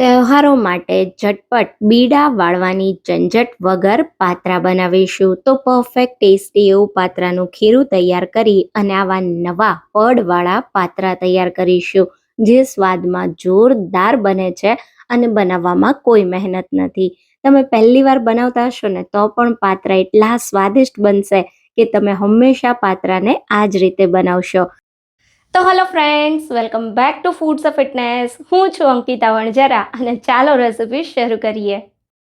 તહેવારો માટે ઝટપટ બીડા વાળવાની ઝંઝટ વગર પાત્રા બનાવીશું તો પરફેક્ટ ટેસ્ટી એવું પાત્રાનું ખીરું તૈયાર કરી અને આવા નવા પડવાળા પાત્રા તૈયાર કરીશું જે સ્વાદમાં જોરદાર બને છે અને બનાવવામાં કોઈ મહેનત નથી. તમે પહેલી વાર બનાવતા હશો ને તો પણ પાત્રા એટલા સ્વાદિષ્ટ બનશે કે તમે હંમેશા પાત્રાને આ જ રીતે બનાવશો. તો hello friends, welcome back to foods of fitness. હું છું અંકિતા વણઝરા અને ચાલો રેસિપી શરૂ કરીએ.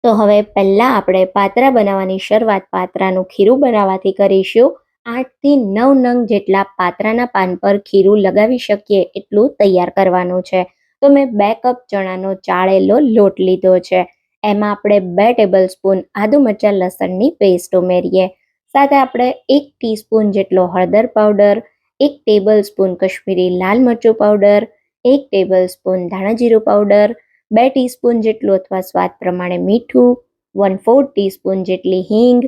તો હવે પહેલાં આપણે પાત્રા બનાવવાની શરૂઆત પાત્રાનું ખીરું બનાવવાથી કરીશું. 8 થી 9 નંગ જેટલા પાત્રાના પાન પર ખીરું લગાવી શકીએ એટલું તૈયાર કરવાનું છે. તો મેં 2 કપ ચણાનો ચાળેલો લોટ લીધો છે. એમાં આપણે 2 ટેબલ સ્પૂન આદુ મરચાં લસણની પેસ્ટ ઉમેરીએ. સાથે આપણે 1 ટીસ્પૂન જેટલો હળદર પાવડર, 1 ટેબલ સ્પૂન કશ્મીરી લાલ મરચું પાવડર, 1 ટેબલ સ્પૂન ધાણા જીરું પાવડર, 2 ટીસ્પૂન જેટલું અથવા સ્વાદ પ્રમાણે મીઠું, 1/4 ટીસ્પૂન જેટલી હિંગ,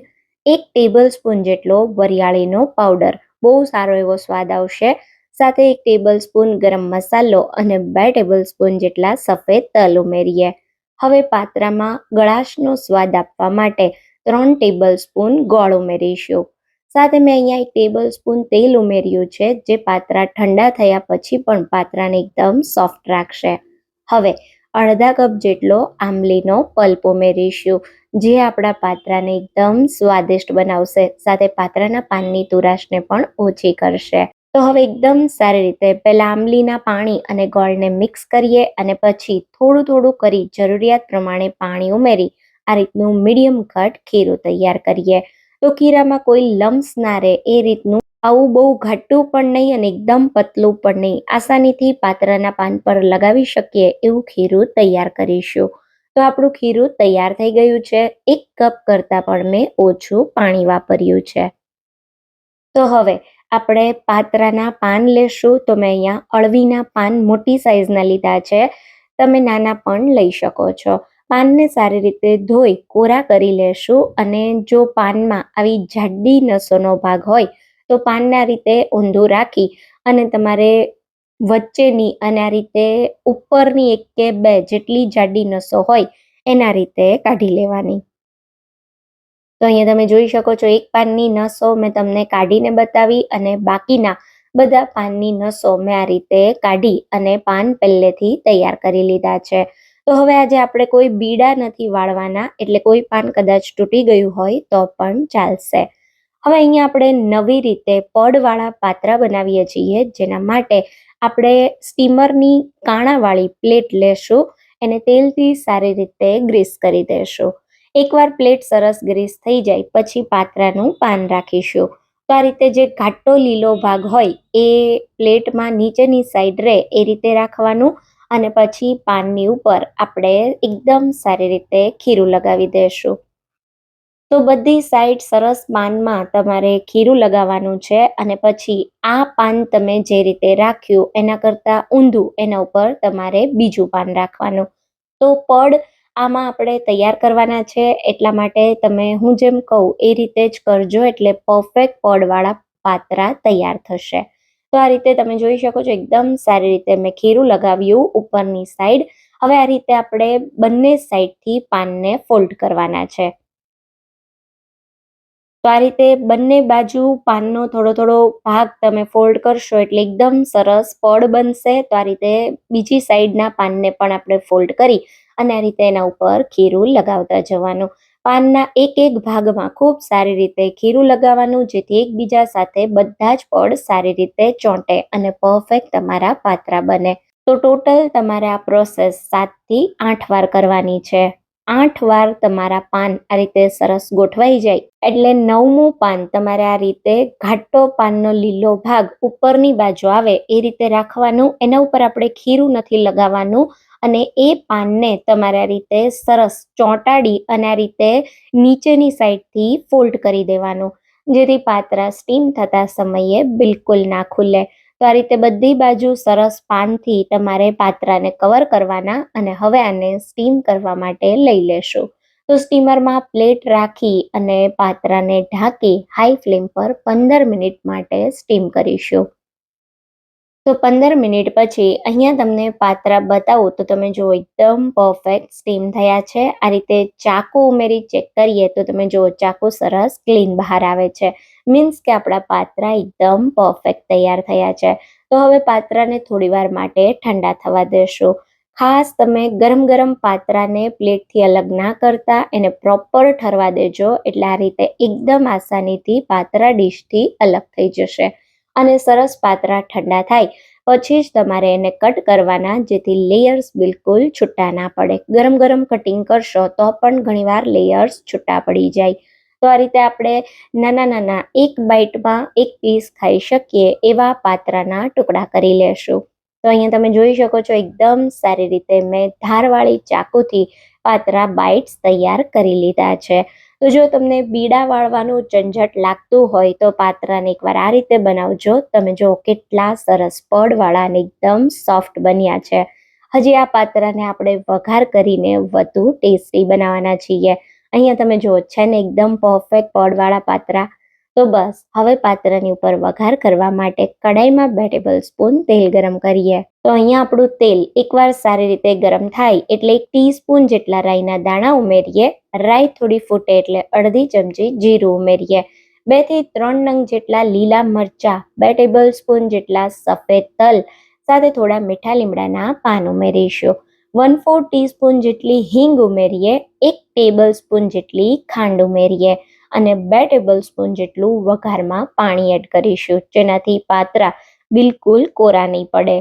1 ટેબલ સ્પૂન જેટલો વરિયાળીનો પાવડર, બહુ સારો એવો સ્વાદ આવશે. સાથે 1 ટેબલ સ્પૂન ગરમ મસાલો અને 2 ટેબલ સ્પૂન જેટલા સફેદ તલ ઉમેરીએ. હવે પાત્રામાં ગળાશનો સ્વાદ આપવા માટે 3 ટેબલ સ્પૂન ગોળ ઉમેરીશું. સાથે મેં અહીંયા 1 ટેબલ સ્પૂન તેલ ઉમેર્યું છે જે પાત્રા ઠંડા થયા પછી પણ પાત્રાને એકદમ સોફ્ટ રાખશે. હવે અડધા કપ જેટલો આંબલીનો પલ્પ ઉમેરીશું જે આપણા પાત્રાને એકદમ સ્વાદિષ્ટ બનાવશે, સાથે પાત્રાના પાનની તુરાશને પણ ઓછી કરશે. તો હવે એકદમ સારી રીતે પહેલા આંબલીના પાણી અને ગોળને મિક્સ કરીએ અને પછી થોડું થોડું કરી જરૂરિયાત પ્રમાણે પાણી ઉમેરી આ રીતનું મીડિયમ કટ ખીરું તૈયાર કરીએ. તો ખીરામાં કોઈ લમ્સ ના રહે એ રીતનું, આવું બહુ ઘાટું પણ નહીં અને એકદમ પતલું પણ નહીં, આસાનીથી પાત્રાના પાન પર લગાવી શકીએ એવું ખીરું તૈયાર કરીશું. તો આપણું ખીરું તૈયાર થઈ ગયું છે. 1 કપ કરતાં પણ મેં ઓછું પાણી વાપર્યું છે. તો હવે આપણે પાત્રાના પાન લેશું. તો મેં અહીંયા અળવીના પાન મોટી સાઈઝના લીધા છે. તમે નાના પણ લઈ શકો છો. પાનને સારી રીતે ધોઈ કોરા કરી લેશું અને જો પાનમાં આવી જાડી નસોનો ભાગ હોય તો પાનને આ રીતે ઊંધું રાખી અને તમારે વચ્ચેની અને આ રીતે ઉપરની 1 કે 2 જેટલી જાડી નસો હોય એના રીતે કાઢી લેવાની. તો અહીંયા તમે જોઈ શકો છો 1 પાનની નસો મેં તમને કાઢીને બતાવી અને બાકીના બધા પાનની નસો મેં આ રીતે કાઢી અને પાન પહેલેથી તૈયાર કરી લીધા છે. તો હવે આજે આપણે કોઈ બીડા નથી વાળવાના, એટલે કોઈ પાન કદાચ તૂટી ગયું હોય તો પણ ચાલશે. હવે અહીંયા આપણે નવી રીતે પડવાળા પાત્રા બનાવીએ છીએ, જેના માટે આપણે સ્ટીમરની કાણાવાળી પ્લેટ લેશું, એને તેલથી સારી રીતે ગ્રીસ કરી દેશું. એકવાર પ્લેટ સરસ ગ્રીસ થઈ જાય પછી પાત્રાનું પાન રાખીશું. તો આ રીતે જે ઘાટો લીલો ભાગ હોય એ પ્લેટમાં નીચેની સાઈડ રહે એ રીતે રાખવાનું અને પછી પાનની ઉપર આપણે એકદમ સારી રીતે ખીરું લગાવી દઈશું. તો બધી સાઈડ સરસ પાનમાં તમારે ખીરું લગાવવાનું છે અને પછી આ પાન તમે જે રીતે રાખ્યું એના કરતાં ઊંધું એના ઉપર તમારે બીજું પાન રાખવાનું. તો પડ આમાં આપણે તૈયાર કરવાના છે, એટલા માટે તમે હું જેમ કહું એ રીતે જ કરજો, એટલે પરફેક્ટ પડવાળા પાત્રા તૈયાર થશે. તો આ રીતે તમે જોઈ શકો છો એકદમ સારી રીતે મેં ખીરું લગાવ્યું ઉપરની સાઈડ. હવે આ રીતે આપણે બંને સાઈડથી પાનને ફોલ્ડ કરવાના છે. તો આ રીતે બંને બાજુ પાનનો થોડો થોડો ભાગ તમે ફોલ્ડ કરશો એટલે એકદમ સરસ પડ બનશે. તો આ રીતે બીજી સાઈડના પાનને પણ આપણે ફોલ્ડ કરી અને આ રીતે એના ઉપર ખીરું લગાવતા જવાનું. પાનના એક એક ભાગમાં ખૂબ સારી રીતે ખીરું લગાવવાનું, જેથી એકબીજા સાથે બધા જ પડ સારી રીતે ચોંટે અને પરફેક્ટ તમારા પાત્રા બને. તો ટોટલ તમારે આ પ્રોસેસ 7 થી 8 વાર કરવાની છે. 8 વાર તમારા પાન આ રીતે સરસ ગોઠવાઈ જાય એટલે 9મું પાન તમારે આ રીતે ઘાટો પાનનો લીલો ભાગ ઉપરની બાજુ આવે એ રીતે રાખવાનું. એના ઉપર આપણે ખીરું નથી લગાવવાનું અને એ પાનને તમારે આ રીતે સરસ ચોંટાડી અને આ રીતે નીચેની સાઈડથી ફોલ્ડ કરી દેવાનું, જેથી પાત્રા સ્ટીમ થતા સમયે બિલકુલ ના ખુલે. તો આ રીતે બધી બાજુ સરસ પાનથી તમારે પાત્રાને કવર કરવાના અને હવે આને સ્ટીમ કરવા માટે લઈ લેશું. તો સ્ટીમરમાં પ્લેટ રાખી અને પાત્રાને ઢાંકી હાઈ ફ્લેમ પર 15 મિનિટ માટે સ્ટીમ કરીશું. તો 15 મિનિટ પછી અહીંયા તમને પાત્રા બતાવું તો તમે જુઓ એકદમ પરફેક્ટ સ્ટીમ થયા છે. આ રીતે ચાકુ ઉમેરી ચેક કરીએ તો તમે જુઓ ચાકુ સરસ ક્લીન બહાર આવે છે. મીન્સ કે આપણા પાત્રા એકદમ પરફેક્ટ તૈયાર થયા છે. તો હવે પાત્રાને થોડીવાર માટે ઠંડા થવા દેશો. ખાસ તમે ગરમ ગરમ પાત્રાને પ્લેટથી અલગ ના કરતા એને પ્રોપર ઠરવા દેજો, એટલે આ રીતે એકદમ આસાનીથી પાત્રા ડીશથી અલગ થઈ જશે. અને સરસ પાત્રા ઠંડા થાય પછી જ તમારે એને કટ કરવાના, જેથી લેયર્સ બિલકુલ છૂટા ના પડે. ગરમ ગરમ કટિંગ કરશો તો પણ ઘણીવાર લેયર્સ છૂટા પડી જાય. તો આ રીતે આપણે નાના નાના એક બાઈટમાં એક પીસ ખાઈ શકીએ એવા પાત્રાના ટુકડા કરી લેશું. તો અહીંયા તમે જોઈ શકો છો એકદમ સારી રીતે મેં ધારવાળી ચાકુથી પાત્રા બાઇટ્સ તૈયાર કરી લીધા છે. તો જો તમને બીડા વાળવાનું ઝંઝટ લાગતું હોય તો પાત્રાને એકવાર આ રીતે બનાવજો. તમે જો કેટલા સરસ પડવાળા અને એકદમ સોફ્ટ બન્યા છે. હજી આ પાત્રાને આપણે વઘાર કરીને વધુ ટેસ્ટી બનાવવાના છીએ. અહીંયા તમે જુઓ છે ને એકદમ પરફેક્ટ પડવાળા પાત્રા. તો બસ હવે પાત્રાની ઉપર વઘાર કરવા માટે કડાઈમાં 2 ટેબલસ્પૂન તેલ ગરમ કરીએ. તો અહીંયા આપણું તેલ એકવાર સારી રીતે ગરમ થાય એટલે 1 ટીસ્પૂન જેટલા રાઈના દાણા ઉમેરીએ. રાઈ થોડી ફૂટે એટલે અડધી ચમચી જીરું ઉમેરીએ. 2 થી 3 નંગ જેટલા લીલા મરચા, 2 ટેબલસ્પૂન જેટલા સફેદ તલ સાથે થોડા મીઠા લીમડાના પાન ઉમેરીશું. 1/4 ટીસ્પૂન જેટલી હિંગ ઉમેરીએ. 1 ટેબલસ્પૂન જેટલી ખાંડ ઉમેરીએ અને 2 ટેબલસ્પૂન જેટલું વઘારમાં પાણી એડ કરીશું, જેનાથી પાત્રા બિલકુલ કોરા નહીં પડે.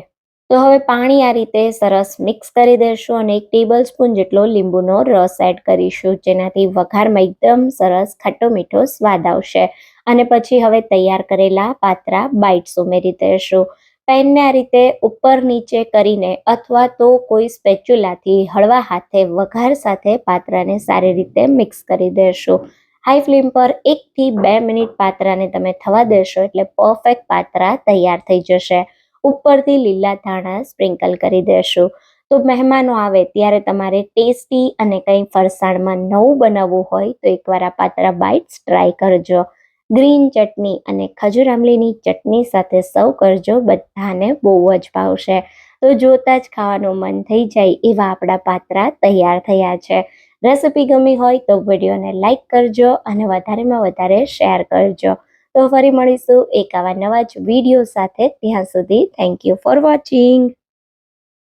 તો હવે પાણી આ રીતે સરસ મિક્સ કરી દઈશું અને 1 ટેબલસ્પૂન જેટલો લીંબુનો રસ એડ કરીશું, જેનાથી વઘારમાં એકદમ સરસ ખાટો મીઠો સ્વાદ આવશે. અને પછી હવે તૈયાર કરેલા પાત્રા બાઇટ્સ ઉમેરી દઈશું. પેનને આ રીતે ઉપર નીચે કરીને અથવા તો કોઈ સ્પેચ્યુલાથી હળવા હાથે વઘાર સાથે પાત્રાને સારી રીતે મિક્સ કરી દેશું. હાઈ ફ્લેમ પર 1 થી 2 મિનિટ પાત્રાને તમે થવા દેશો એટલે પરફેક્ટ પાત્રા તૈયાર થઈ જશે. ઉપરથી લીલા ધાણા સ્પ્રિંકલ કરી દેશું. તો મહેમાનો આવે ત્યારે તમારે ટેસ્ટી અને કંઈ ફરસાણમાં નવું બનાવવું હોય તો એકવાર આ પાત્રા બાઇટ્સ ટ્રાય કરજો. ગ્રીન ચટણી અને ખજૂર આમલીની ચટણી સાથે સર્વ કરજો, બધાને બહુ જ ભાવશે. તો જોતા જ ખાવાનું મન થઈ જાય એવા આપણા પાત્રા તૈયાર થયા છે. રેસિપી ગમી હોય તો વિડીયોને લાઈક કરજો અને વધારેમાં વધારે શેર કરજો. તો ફરી મળીશું એક આવા નવા જ વિડીયો સાથે. ત્યાં સુધી થેન્ક યુ ફોર વોચિંગ.